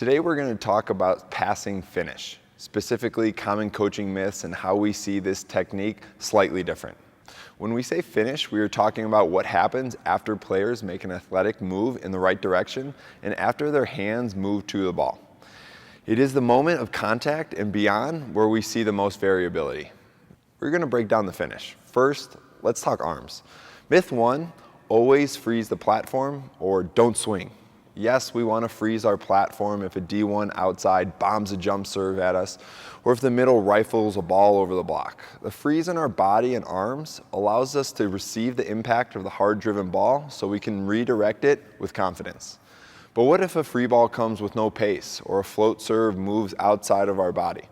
Today we're going to talk about passing finish, specifically common coaching myths and how we see this technique slightly different. When we say finish, we are talking about what happens after players make an athletic move in the right direction and after their hands move to the ball. It is the moment of contact and beyond where we see the most variability. We're going to break down the finish. First, let's talk arms. Myth 1, always freeze the platform or don't swing. Yes, we want to freeze our platform if a D1 outside bombs a jump serve at us, or if the middle rifles a ball over the block. The freeze in our body and arms allows us to receive the impact of the hard-driven ball so we can redirect it with confidence. But what if a free ball comes with no pace, or a float serve moves outside of our body?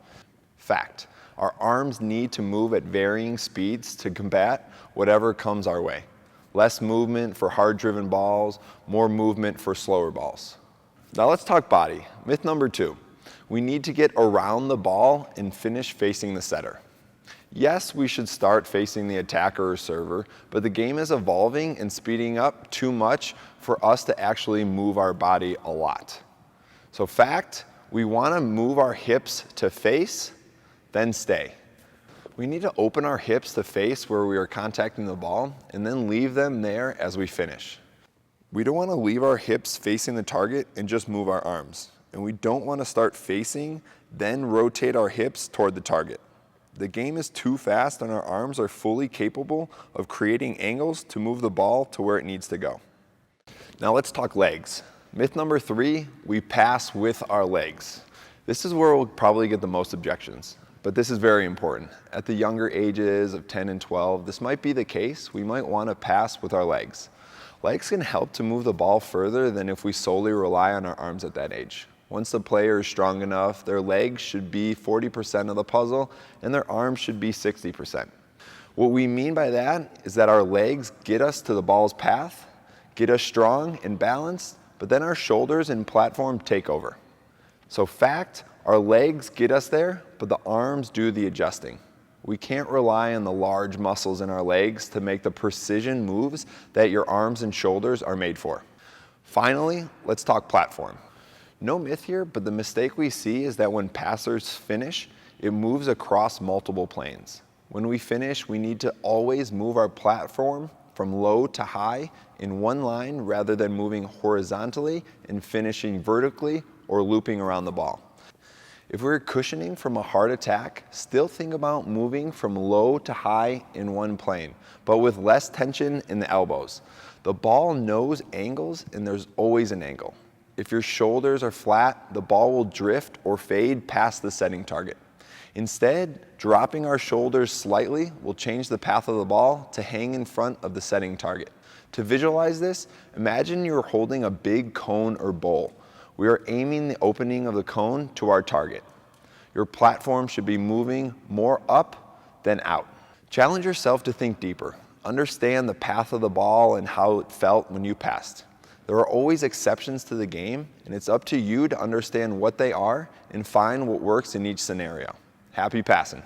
Fact, our arms need to move at varying speeds to combat whatever comes our way. Less movement for hard-driven balls, more movement for slower balls. Now let's talk body. Myth number 2, we need to get around the ball and finish facing the setter. Yes, we should start facing the attacker or server, but the game is evolving and speeding up too much for us to actually move our body a lot. So fact, we want to move our hips to face, then stay. We need to open our hips to face where we are contacting the ball and then leave them there as we finish. We don't want to leave our hips facing the target and just move our arms. And we don't want to start facing, then rotate our hips toward the target. The game is too fast and our arms are fully capable of creating angles to move the ball to where it needs to go. Now let's talk legs. Myth number 3, we pass with our legs. This is where we'll probably get the most objections. But this is very important. At the younger ages of 10 and 12, this might be the case. We might want to pass with our legs. Legs can help to move the ball further than if we solely rely on our arms at that age. Once the player is strong enough, their legs should be 40% of the puzzle and their arms should be 60%. What we mean by that is that our legs get us to the ball's path, get us strong and balanced, but then our shoulders and platform take over. So fact, our legs get us there, but the arms do the adjusting. We can't rely on the large muscles in our legs to make the precision moves that your arms and shoulders are made for. Finally, let's talk platform. No myth here, but the mistake we see is that when passers finish, it moves across multiple planes. When we finish, we need to always move our platform from low to high in one line rather than moving horizontally and finishing vertically or looping around the ball. If we're cushioning from a hard attack, still think about moving from low to high in one plane, but with less tension in the elbows. The ball knows angles and there's always an angle. If your shoulders are flat, the ball will drift or fade past the setting target. Instead, dropping our shoulders slightly will change the path of the ball to hang in front of the setting target. To visualize this, imagine you're holding a big cone or bowl. We are aiming the opening of the cone to our target. Your platform should be moving more up than out. Challenge yourself to think deeper. Understand the path of the ball and how it felt when you passed. There are always exceptions to the game, and it's up to you to understand what they are and find what works in each scenario. Happy passing.